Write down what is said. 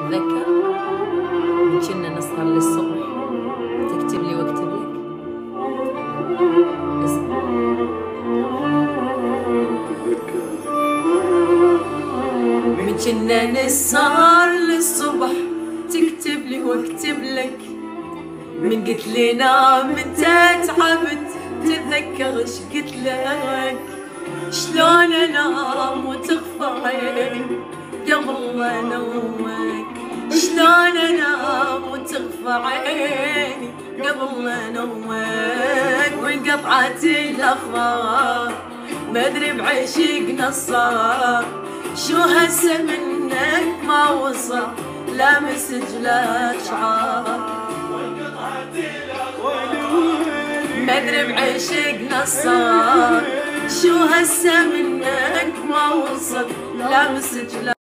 تتذكر من كنا نسهر للصبح تكتب لي واكتب لك. من كنا نسهر للصبح تكتب لي واكتب لك. من قلت لي نام انت تعبت تتذكر ايش قلت لك. شلون انام وتخفى عيني قبل ما انومك. شلون انام وتخفى عيني قبل ما انومك. وانقطعت الاخبار ما ادري بعشقنا صار. شو هسه منك ما وصل لا مسج لا اشعار. ما ادري بعشقنا صار. شو هسه منك ما وصل لا مسج لا